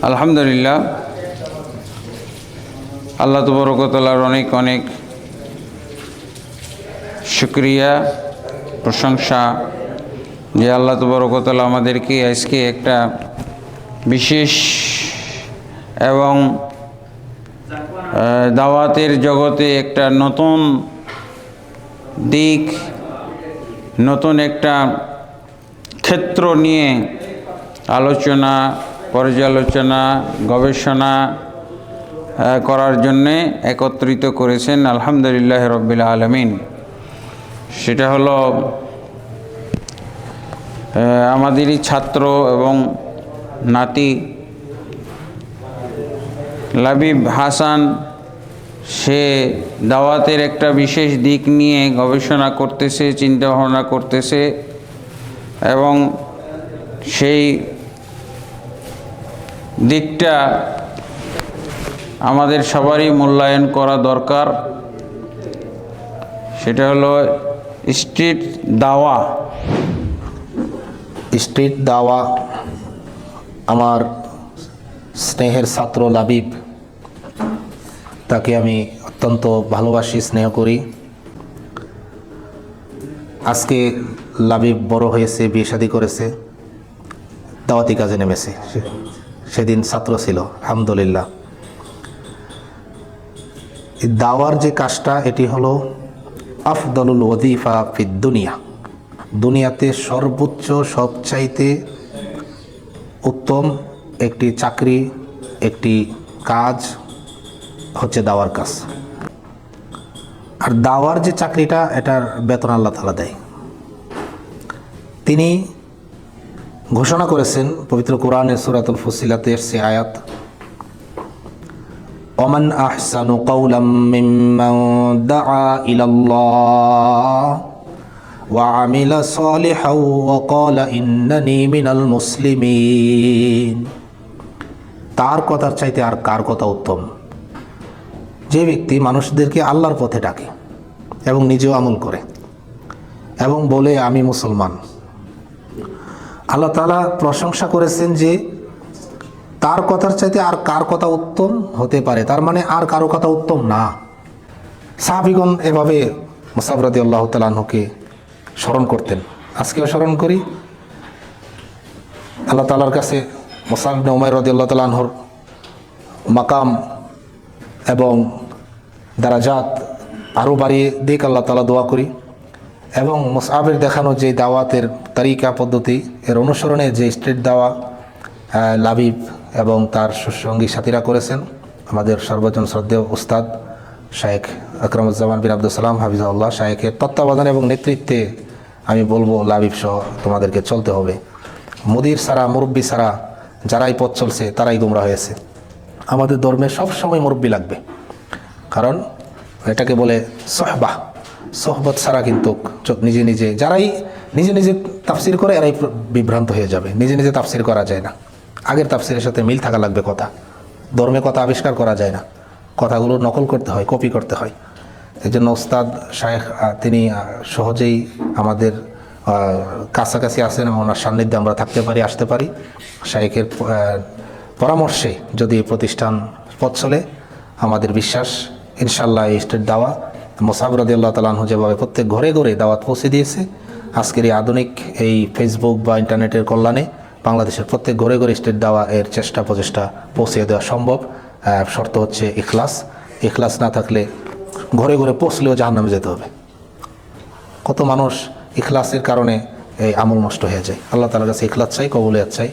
আলহামদুলিল্লাহ, আল্লাহ তাবারক ওয়া তাআলার অনেক অনেক শুকরিয়া, প্রশংসা যে আল্লাহ তাবারক ওয়া তাআলা আমাদেরকে আজকে একটা বিশেষ এবং দাওয়াতের জগতে একটা নতুন দিক, নতুন একটা ক্ষেত্র নিয়ে আলোচনা, পর্যালোচনা, গবেষণা করার জন্যে একত্রিত করেছেন। আলহামদুলিল্লাহ রাব্বিল আলামিন। সেটা হলো আমাদেরই ছাত্র এবং নাতি লাবিব হাসান। সে দাওয়াতের একটা বিশেষ দিক নিয়ে গবেষণা করতেছে, চিন্তা ভাবনা করতেছে এবং সেই দিকটা আমাদের সবারই মূল্যায়ন করা দরকার। সেটা হলো স্ট্রিট দাওয়া। স্ট্রিট দাওয়া আমার স্নেহের ছাত্র লাবিব, তাকে আমি অত্যন্ত ভালোবাসি, স্নেহ করি। আজকে লাবিব বড় হয়েছে, বিয়ে শাদী করেছে, দাওয়াতি কাজে নেমেছে। সেদিন ছাত্র ছিল। আলহামদুলিল্লাহ, এই দাওয়ার যে কাজটা, এটি হলো আফদলুল ওয়াজিফা ফিদ দুনিয়া। দুনিয়াতে সর্বোচ্চ, সবচাইতে উত্তম একটি চাকরি, একটি কাজ হচ্ছে দাওয়ার কাজ। আর দাওয়ার যে চাকরিটা, এটার বেতন আল্লাহ তাআলা দেয়। তিনি ঘোষণা করেছেন পবিত্র কোরআনের সূরাতুল ফুসিলাতে এসেছে আয়াত, ওমান আহসানু কাওলাম মিম্মান দাআ ইলাল্লাহ ওয়া আমিলা সালিহান ওয়া ক্বালা ইন্নানী মিনাল মুসলিমিন। তার কথার চাইতে আর কার কথা উত্তম? যে ব্যক্তি মানুষদেরকে আল্লাহর পথে ডাকে এবং নিজেও আমল করে এবং বলে আমি মুসলমান। আল্লাহ তাআলা প্রশংসা করেছেন যে তার কথার চাইতে আর কার কথা উত্তম হতে পারে, তার মানে আর কারো কথা উত্তম না। সাহাবীগণ এভাবে মুসআব রাদিয়াল্লাহু তাআলা আনহুকে স্মরণ করতেন, আজকেও স্মরণ করি। আল্লাহ তাআলার কাছে মুসআব ইবনে উমাইর রাদিয়াল্লাহু তাআলা আনহুর মাকাম এবং দারাজাত আরও বাড়িয়ে দিক আল্লাহ তাআলা দোয়া করি। এবং মুসআবের দেখানো যে দাওয়াতের তরিকা পদ্ধতি, এর অনুসরণে যে স্ট্রিট দাওয়া লাবিব এবং তার সঙ্গী সাথীরা করেছেন, আমাদের সর্বজন শ্রদ্ধেয় উস্তাদ শায়েখ আকরামুজ্জামান বিন আব্দুল সালাম হাফিজাহুল্লাহ শায়েখের তত্ত্বাবধানে এবং নেতৃত্বে আমি বলবো লাবিব সহ তোমাদেরকে চলতে হবে। মুদির ছাড়া, মুরব্বী ছাড়া যারাই পথ চলছে তারাই গুমরা হয়েছে। আমাদের ধর্মে সবসময় মুরব্বী লাগবে, কারণ এটাকে বলে সোহবাহ। সোহবত ছাড়া কিন্তু নিজে নিজে যারাই নিজে নিজে তাফসির করে, এরাই বিভ্রান্ত হয়ে যাবে। নিজে নিজে তাফসির করা যায় না, আগের তাফসিরের সাথে মিল থাকা লাগবে। কথা ধর্মে কথা আবিষ্কার করা যায় না, কথাগুলো নকল করতে হয়, কপি করতে হয়। এই জন্য ওস্তাদ শায়েখ তিনি সহজেই আমাদের কাছাকাছি আসেন এবং ওনার সান্নিধ্যে আমরা থাকতে পারি, আসতে পারি। শায়েখের পরামর্শে যদি প্রতিষ্ঠান পথ চলে, আমাদের বিশ্বাস ইনশাল্লাহ এই স্ট্রিট দাওয়া মুসআব রাদিয়াল্লাহু তাআলা আনহু যেভাবে প্রত্যেক ঘরে ঘরে দাওয়াত পৌঁছে দিয়েছে, আজকের এই আধুনিক এই ফেসবুক বা ইন্টারনেটের কল্যাণে বাংলাদেশের প্রত্যেক ঘরে ঘরে স্ট্রিট দাওয়া এর চেষ্টা প্রচেষ্টা পৌঁছে দেওয়া সম্ভব। শর্ত হচ্ছে ইখলাস। ইখলাস না থাকলে ঘরে ঘরে পৌঁছলেও জাহান্নামে যেতে হবে। কত মানুষ ইখলাসের কারণে এই আমল নষ্ট হয়ে যায়। আল্লাহ তাআলার কাছে ইখলাস চাই, কবুলিয়ত চাই।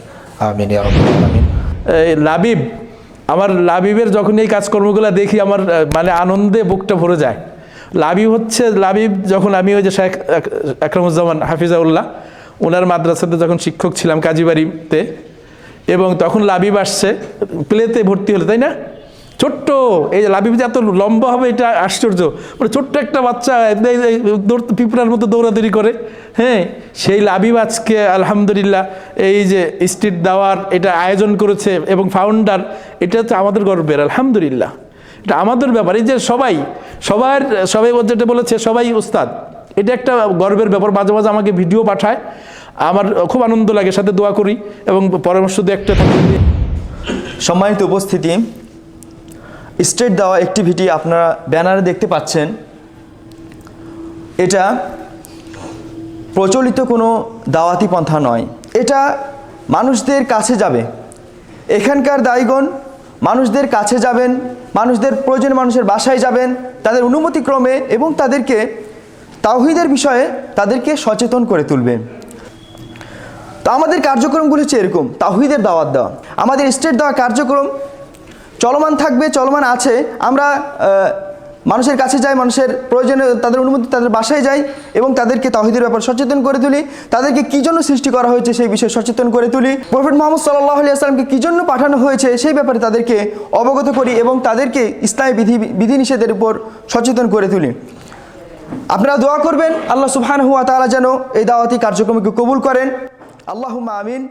আমিন ইয়া রাব্বাল আলামিন। লাবিব, আমার লাবিবের যখন এই কাজকর্মগুলো দেখি, আমার মানে আনন্দে বুকটা ভরে যায়। লাবিব যখন আমি ওই যে শায়েখ আকরামুজ্জামান হাফিজাউল্লাহ ওনার মাদ্রাসাতে যখন শিক্ষক ছিলাম কাজীবাড়িতে, এবং তখন লাবিব আসছে প্লেতে ভর্তি হলো, তাই না? ছোট্ট এই যে লাবিব যে এত লম্বা হবে এটা আশ্চর্য। মানে ছোট্ট একটা বাচ্চা পিঁপড়ার মতো দৌড়াদৌড়ি করে। হ্যাঁ, সেই লাবিব আজকে আলহামদুলিল্লাহ এই যে স্ট্রিট দাওয়ার এটা আয়োজন করেছে এবং ফাউন্ডার, এটা হচ্ছে আমাদের গর্বের। আলহামদুলিল্লাহ, এটা আমাদের ব্যাপার। এই যে সবাই যেটা বলেছে, সবাই উস্তাদ, এটা একটা গর্বের ব্যাপার। মাঝে মাঝে আমাকে ভিডিও পাঠায়, আমার খুব আনন্দ লাগে, সাথে দোয়া করি এবং পরামর্শ দিয়ে একটা থাকে। সম্মানিত উপস্থিতি, স্ট্রেট দাওয়া অ্যাক্টিভিটি আপনারা ব্যানারে দেখতে পাচ্ছেন। এটা প্রচলিত কোনো দাওয়াতি পন্থা নয়, এটা মানুষদের কাছে যাবে। এখানকার দায়ীগণ মানুষদের কাছে যাবেন, মানুষদের প্রয়োজনীয় মানুষের বাসায় যাবেন তাদের অনুমতিক্রমে, এবং তাদেরকে তাওহীদের বিষয়ে তাদেরকে সচেতন করে তুলবেন। তো আমাদের কার্যক্রমগুলো হচ্ছে এরকম, তাওহীদের দাওয়াত দেওয়া। আমাদের স্টেট দেওয়া কার্যক্রম চলমান থাকবে, চলমান আছে। আমরা মানুষের কাছে যাই, মানুষের প্রয়োজনে তাদের অনুমতি তাদের বাসায় যাই এবং তাদেরকে তাওহীদের ব্যাপারে সচেতন করে তুলি, তাদেরকে কী জন্য সৃষ্টি করা হয়েছে সেই বিষয়ে সচেতন করে তুলি, প্রফেট মুহাম্মদ সাল্লাল্লাহু আলাইহি ওয়াসাল্লামকে কী জন্য পাঠানো হয়েছে সেই ব্যাপারে তাদেরকে অবগত করি এবং তাদেরকে ইসলামী বিধিনিষেধের উপর সচেতন করে তুলি। আপনারা দোয়া করবেন আল্লাহ সুবহানাহু ওয়া তাআলা যেন এই দাওয়াতি কার্যক্রমকে কবুল করেন। আল্লাহুম্মা আমিন।